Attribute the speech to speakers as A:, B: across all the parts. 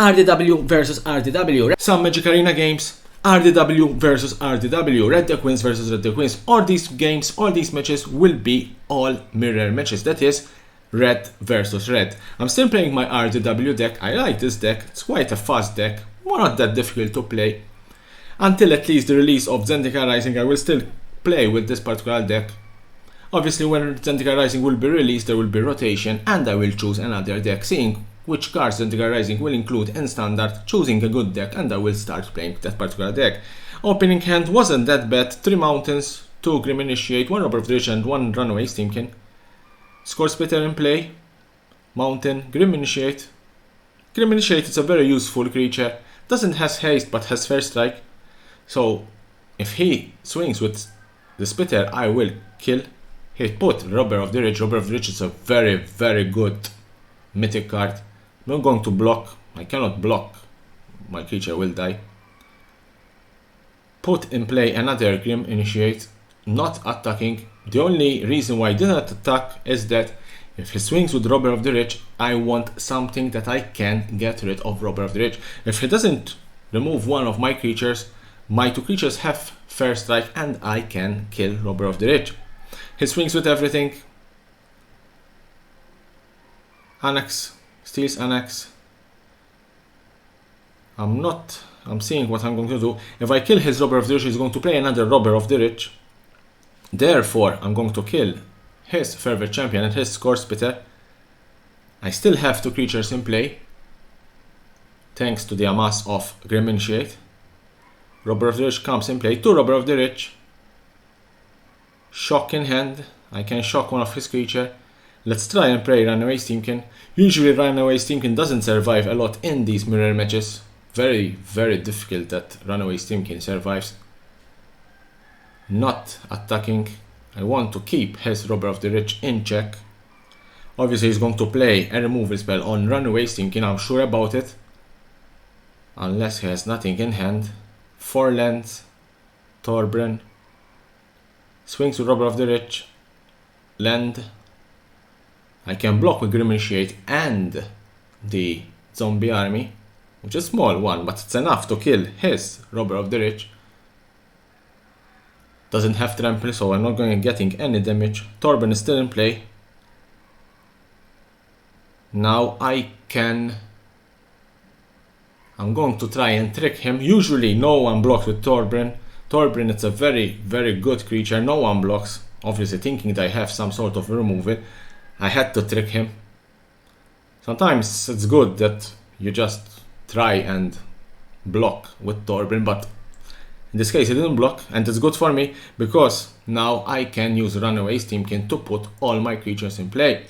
A: RDW versus RDW. Some Magic Arena games. RDW versus RDW. Red Deck Queens versus Red Deck Queens. All these games, all these matches will be all mirror matches. That is red versus red. I'm still playing my RDW deck. I like this deck. It's quite a fast deck. Not that difficult to play. Until at least the release of Zendikar Rising, I will still play with this particular deck. Obviously, when Zendikar Rising will be released, there will be rotation, and I will choose another deck, seeing which cards Zendikar Rising will include in standard, choosing a good deck, and I will start playing that particular deck. Opening hand wasn't that bad. 3 Mountains, 2 Grim Initiate, 1 Robber of the Rich, and 1 Runaway Steamkin. Score Splitter in play. Mountain, Grim Initiate. Grim Initiate is a very useful creature. Doesn't has haste, but has First Strike. So, if he swings with the Splitter, I will kill. He put Robber of the Rich. Robber of the Rich is a very, very good mythic card. I'm not going to block. I cannot block. My creature will die. Put in play another Grim Initiate. Not attacking. The only reason why I didn't attack is that if he swings with Robber of the Rich, I want something that I can get rid of Robber of the Rich. If he doesn't remove one of my creatures, my 2 creatures have First Strike and I can kill Robber of the Rich. He swings with everything. Annex, steals Annex. I'm seeing what I'm going to do. If I kill his Robber of the Rich, he's going to play another Robber of the Rich. Therefore, I'm going to kill his Favorite Champion and his Score Splitter. I still have 2 creatures in play, thanks to the amass of Grim Initiate. Robber of the Rich comes in play. 2 Robber of the Rich. Shock in hand. I can shock one of his creature. Let's try and play Runaway Steamkin. Usually Runaway Steamkin doesn't survive a lot in these mirror matches. Very, very difficult that Runaway Steamkin survives. Not attacking. I want to keep his Robber of the Rich in check. Obviously he's going to play a removal spell on Runaway Steamkin, I'm sure about it. Unless he has nothing in hand. 4 lands. Torbran. Swings with Robber of the Rich. Land. I can block with Grim Initiate and the Zombie Army, which is a small one, but it's enough to kill his Robber of the Rich. Doesn't have trample, so I'm not going to getting any damage. Torbran is still in play. Now I'm going to try and trick him. Usually no one blocks with Torbran. Torbran is a very, very good creature. No one blocks. Obviously thinking that I have some sort of removal. I had to trick him. Sometimes it's good that you just try and block with Torbran, but in this case he didn't block, and it's good for me because now I can use Runaway Steamkin to put all my creatures in play.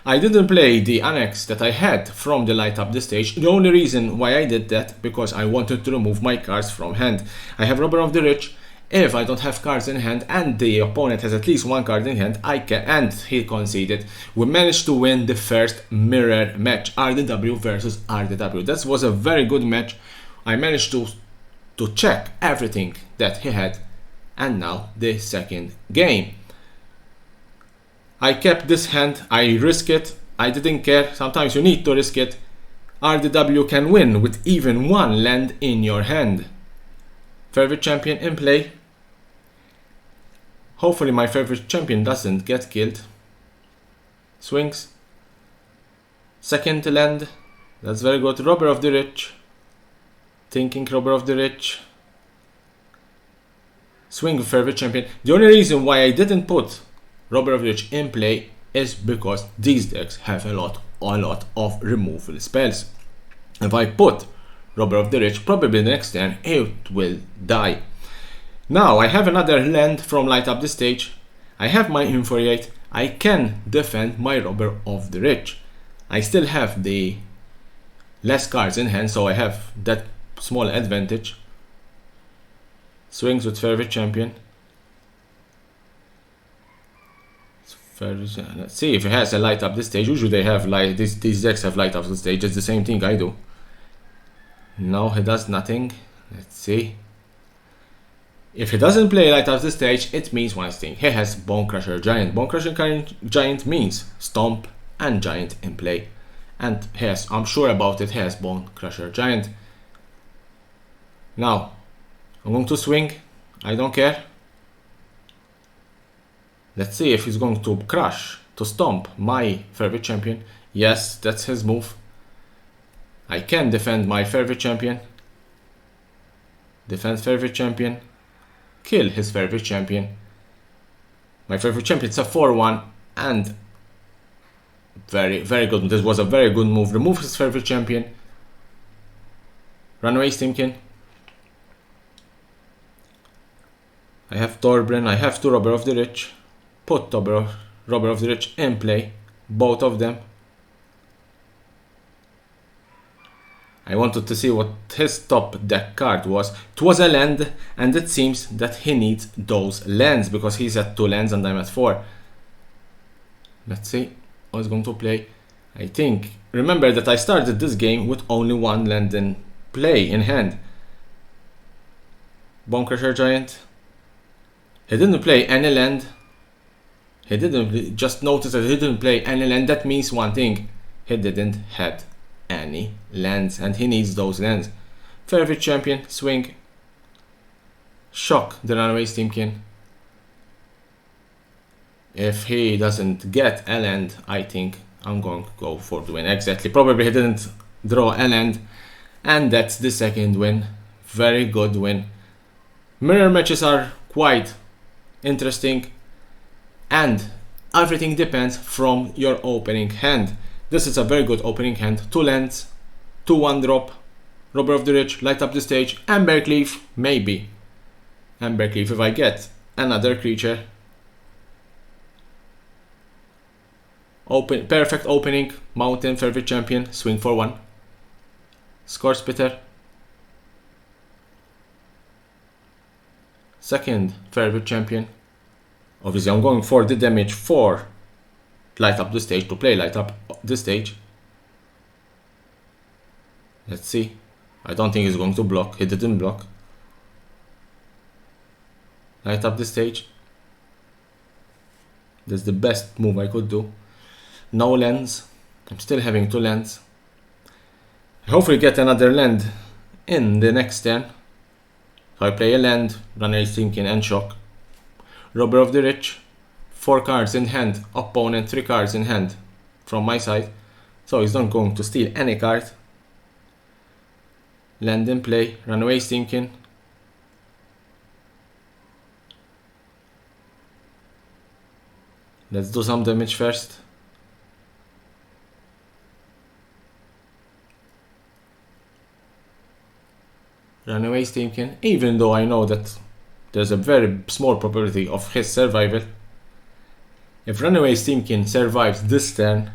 A: I didn't play the Annex that I had from the Light Up the Stage. The only reason why I did that because I wanted to remove my cards from hand. I have Robber of the Rich. If I don't have cards in hand and the opponent has at least 1 card in hand, I can, and he conceded. We managed to win the first mirror match, RDW versus RDW. That was a very good match. I managed to check everything that he had, and now the second game. I kept this hand, I risk it, I didn't care. Sometimes you need to risk it. RDW can win with even 1 land in your hand. Favorite Champion in play. Hopefully my Favorite Champion doesn't get killed. Swings. Second land. That's very good. Robber of the Rich. Thinking Robber of the Rich. Swing with Favorite Champion. The only reason why I didn't put Robber of the Rich in play is because these decks have a lot of removal spells. If I put Robber of the Rich, probably the next turn it will die. Now I have another land from Light Up the Stage. I have my Infuriate. I can defend my Robber of the Rich. I still have the less cards in hand, so I have that small advantage. Swings with Favorite Champion. Let's see if it has a Light Up the Stage. Usually they have these decks have Light Up the Stage. It's the same thing I do. No, he does nothing. Let's see. If he doesn't play Light Up the Stage, it means one thing. He has Bone Crusher Giant. Bone Crusher Giant means Stomp and Giant in play. and I'm sure about it, has Bone Crusher Giant. Now I'm going to swing. I don't care. Let's see if he's going to crush, to stomp my favorite champion. Yes, that's his move. I can defend my favorite champion. Defend favorite champion. Kill his favorite champion. My favorite champion's a 4-1 and very, very good. This was a very good move. Remove his favorite champion. Runaway Steamkin. I have Torbjorn. I have two Robber of the Rich. Put Robber of the Rich in play. Both of them. I wanted to see what his top deck card was. It was a land, and it seems that he needs those lands because he's at 2 lands and I'm at 4. Let's see what he's going to play. I think, remember that I started this game with only 1 land in play, in hand. Bone Crusher Giant. He didn't play any land. He didn't, just notice that he didn't play any land. That means one thing. He didn't have any lands and he needs those lands. Favorite champion, swing. Shock the Runaway Steamkin. If he doesn't get a land, I think I'm going to go for the win. Exactly. Probably he didn't draw a land. And that's the second win. Very good win. Mirror matches are quite interesting. And everything depends from your opening hand. This is a very good opening hand. 2 lands, 2 1-drop, Robber of the Rich, light up the stage, Embercleave, maybe. Embercleave if I get another creature. Perfect opening, Mountain, favorite champion, swing for 1. Score Spitter. Second favorite champion. Obviously I'm going for the damage for light up the stage, to play light up the stage. Let's see. I don't think he's going to block. He didn't block. Light up the stage. That's the best move I could do. No lands. I'm still having 2 lands. I hopefully get another land in the next turn. So I play a land, Runaway Steamkin and Shock. Robber of the Rich. 4 cards in hand. Opponent 3 cards in hand from my side. So he's not going to steal any card. Land in play. Runaway Steamkin. Let's do some damage first. Runaway Steamkin. Even though I know that there's a very small probability of his survival. If Runaway Steamkin survives this turn,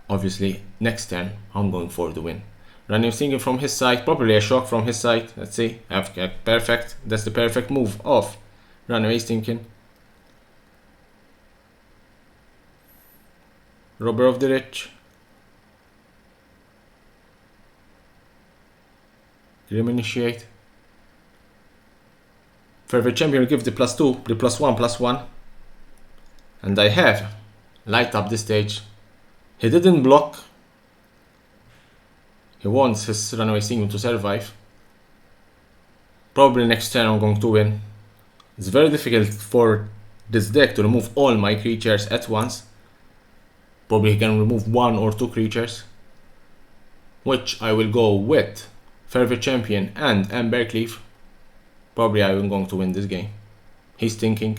A: obviously next turn I'm going for the win. Runaway Steamkin from his side, probably a Shock from his side. Let's see. Perfect. That's the perfect move of Runaway Steamkin. Robber of the Rich. Grim Initiate. Favorite champion will give the +2, the +1/+1. And I have light up the stage. He didn't block. He wants his Runaway Steamkin to survive. Probably next turn I'm going to win. It's very difficult for this deck to remove all my creatures at once. Probably he can remove 1 or 2 creatures. Which I will go with Favorite Champion and Embercleave. Probably I am going to win this game. He's thinking.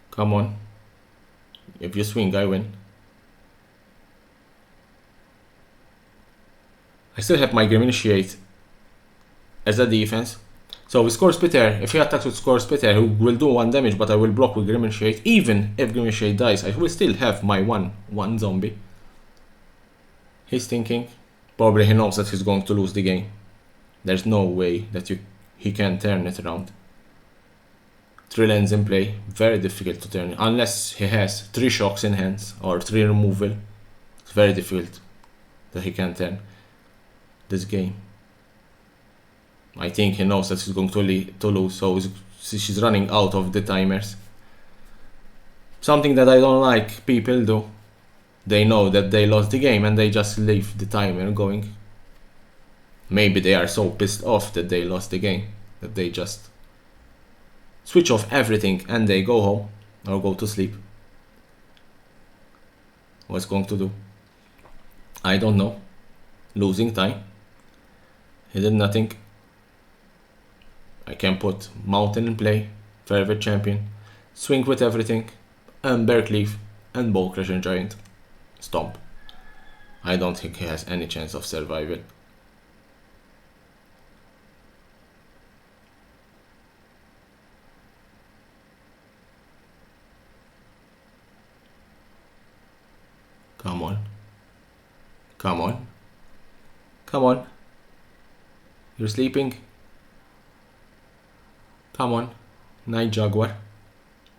A: Come on. If you swing, I win. I still have my Grim Initiate as a defense. So with Score Spitter, if he attacks with Score Spitter, he will do 1 damage, but I will block with Grim Initiate. Even if Grim Initiate dies, I will still have my one zombie. He's thinking. Probably he knows that he's going to lose the game. There's no way that he can turn it around. 3 lands in play, very difficult to turn, unless he has 3 shocks in hands or 3 removal. It's very difficult that he can turn this game. I think he knows that he's going to lose, so she's running out of the timers. Something that I don't like people do. they know that they lost the game and they just leave the timer going. Maybe they are so pissed off that they lost the game that they just switch off everything and they go home or go to sleep. What's going to do? I don't know. Losing time. He did nothing. I can put Mountain in play, Favorite Champion, swing with everything, and Bearcleave, and Bone Crusher Giant. Stomp. I don't think he has any chance of survival. Come on. Come on. Come on. You're sleeping? Come on. Night Jaguar.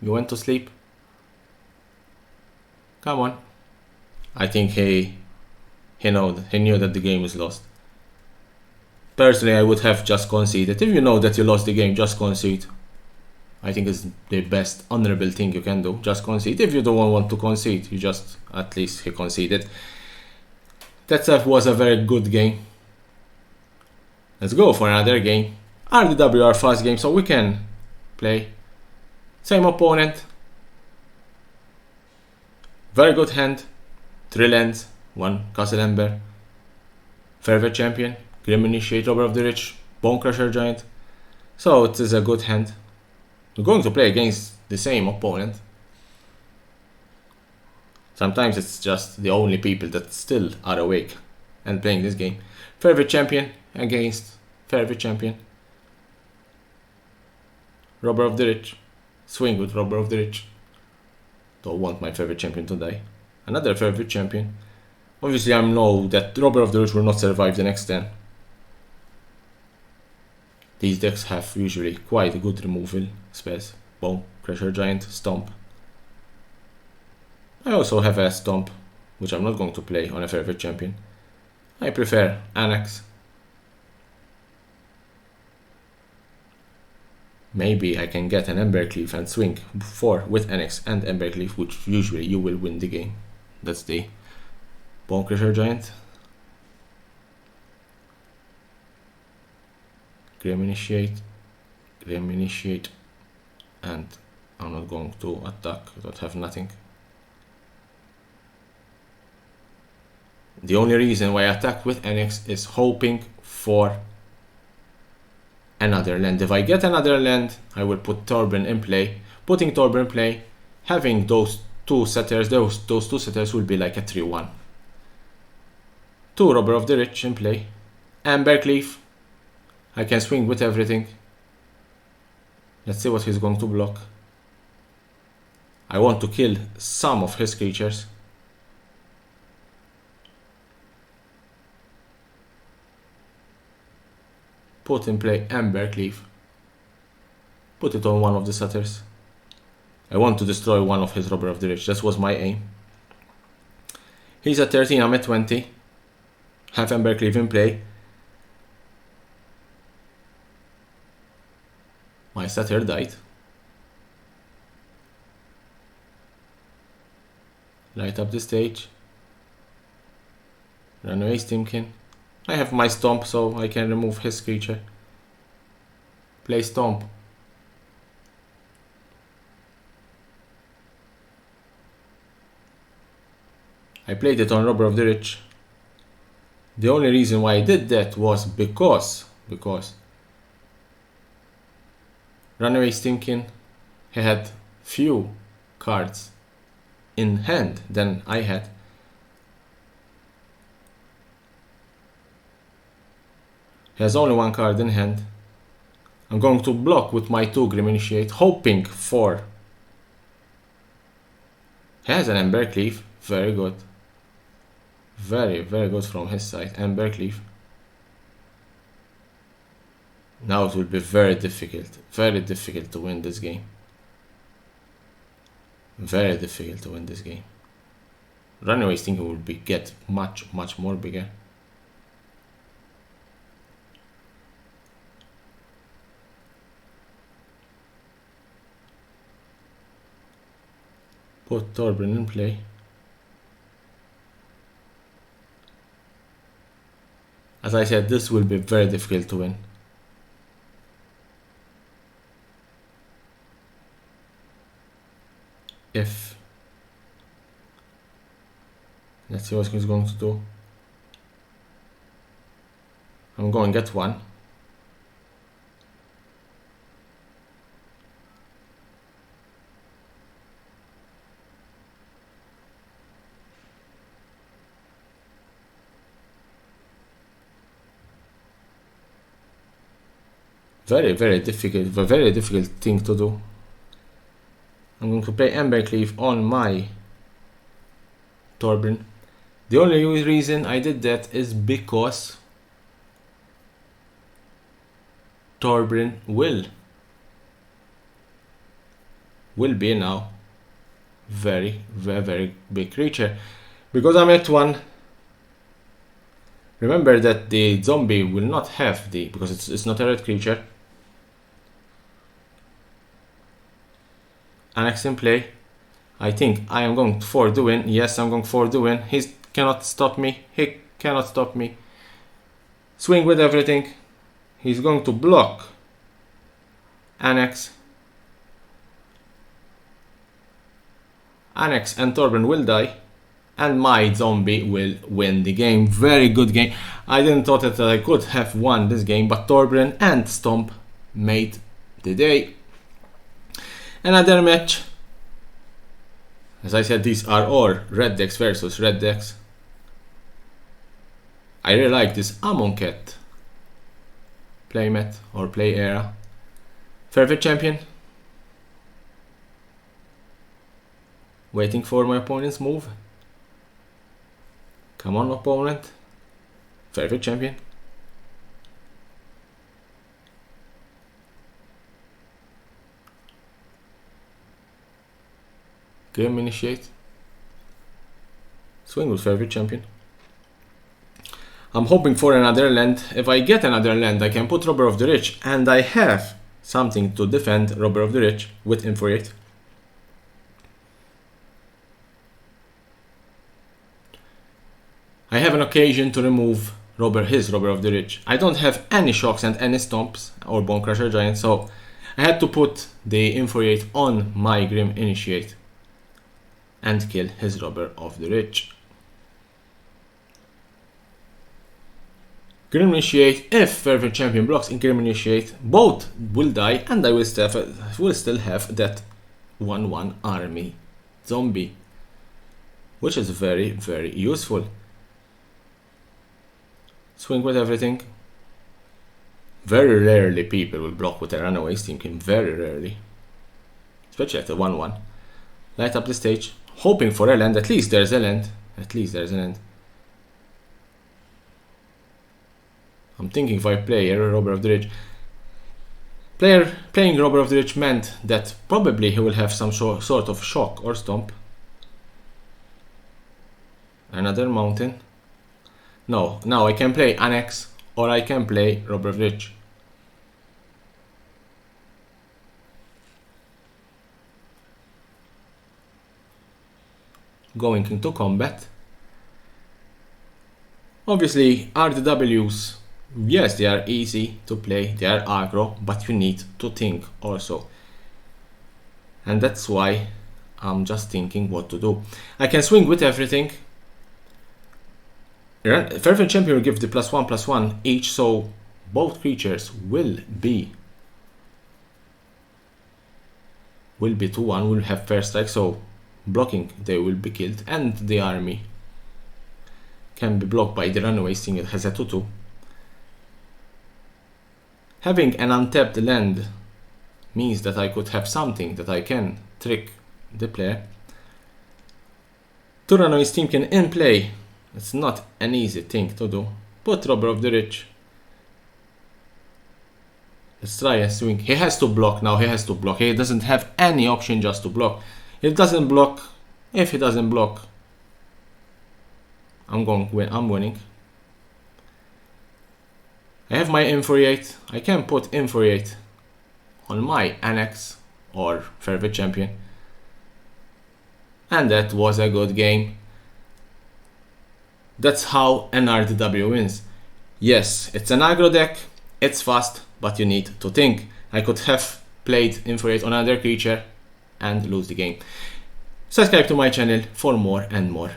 A: You went to sleep? Come on. I think he knew that the game is lost. Personally, I would have just conceded. If you know that you lost the game, just concede. I think it's the best honorable thing you can do. Just concede. If you don't want to concede, you just, at least he conceded. That was a very good game. Let's go for another game. RDW are fast game, so we can play. Same opponent. Very good hand. 3 lands, 1 Castle Ember. Favorite Champion, Grim Initiate, Robber of the Rich, Bone Crusher Giant. So it is a good hand. We're going to play against the same opponent. Sometimes it's just the only people that still are awake and playing this game. Favorite Champion against Favorite Champion. Robber of the Rich. Swing with Robber of the Rich. Don't want my Favorite Champion to die. Another Favorite Champion. Obviously I know that Robber of the Rich will not survive the next turn. These decks have usually quite a good removal spells. Bone Crusher Giant, Stomp. I also have a Stomp, which I'm not going to play on a Favorite Champion. I prefer Annex. Maybe I can get an Embercleave and swing 4 with Annex and Embercleave, which usually you will win the game. That's the Bone Crusher Giant. Grim Initiate, and I'm not going to attack, I don't have nothing. The only reason why I attack with Annex is hoping for another land. If I get another land, I will put Torbran in play. Putting Torbran in play, having those two setters, those two setters will be like a 3-1. 2 Robber of the Rich in play. Embercleave. I can swing with everything. Let's see what he's going to block. I want to kill some of his creatures. Put in play Embercleave. Put it on one of the setters. I want to destroy one of his Robber of the Rich. That was my aim. He's at 13, I'm at 20. Have Embercleave in play. My setter died. Light up the stage. Runaway Steamkin. I have my Stomp, so I can remove his creature. Play Stomp. I played it on Robber of the Rich. The only reason why I did that was because Runaway Steamkin, he had few cards in hand than I had. He has only 1 card in hand. I'm going to block with my 2 Grim Initiate, hoping for... He has an Embercleave, very good. Very, very good from his side, Embercleave. Now it will be very difficult to win this game. Very difficult to win this game. Runaway Steamkin will get much more bigger. Put Torbran in play. As I said, this will be very difficult to win. If let's see what he's going to do. I'm going to get one. Very difficult, a very difficult thing to do. I'm going to play Embercleave on my Torbjorn. The only reason I did that is because Torbjorn will be now very big creature. Because I'm at 1. Remember that the zombie will not have the, because it's not a red creature. Annex in play. I think I am going for the win. Yes, I'm going for the win. He cannot stop me. He cannot stop me. Swing with everything. He's going to block Annex. Annex and Torbjorn will die. And my zombie will win the game. Very good game. I didn't thought that I could have won this game, but Torbjorn and Stomp made the day. Another match. As I said, these are all red decks versus red decks. I really like this Amonkhet playmat or play era. Favorite champion. Waiting for my opponent's move. Come on, opponent. Favorite champion. Game initiate. Swing with favorite champion. I'm hoping for another land. If I get another land, I can put Robber of the Rich, and I have something to defend Robber of the Rich with Infuriate. I have an occasion to remove his Robber of the Rich. I don't have any shocks and any stomps or Bone Crusher Giant, so I had to put the Infuriate on my Grim Initiate and kill his Robber of the Rich. Grim Initiate, if Favorite Champion blocks in Grim Initiate, both will die, and I will still have that 1/1 army zombie, which is very useful. Swing with everything. Very rarely people will block with a Runaway Steamkin, very rarely. Especially at the 1/1. Light up the stage, hoping for a land. At least there's a land. I'm thinking if I play a Robber of the Rich. Playing Robber of the Rich meant that probably he will have some sort of shock or stomp. Another mountain. No, now I can play Annex or I can play Robber of the Rich. Going into combat. Obviously, RDWs, yes, they are easy to play, they are aggro, but you need to think also. And that's why I'm just thinking what to do. I can swing with everything. Favorite Champion will give the +1/+1 each, so both creatures will be 2/1, will have first strike, so blocking they will be killed, and the army can be blocked by the Runaway Sting. It has a 2/2. Having an untapped land means that I could have something that I can trick the player. Two Runaway Steamkin in play. It's not an easy thing to do. Put Robber of the Rich. Let's try a swing. He has to block now. He has to block. He doesn't have any option just to block. If he doesn't block, I'm winning. I have my Infuriate. I can put Infuriate on my Annex or Favorite Champion. And that was a good game. That's how an RDW wins. Yes, it's an aggro deck, it's fast, but you need to think. I could have played Infuriate on another creature and lose the game. Subscribe to my channel for more and more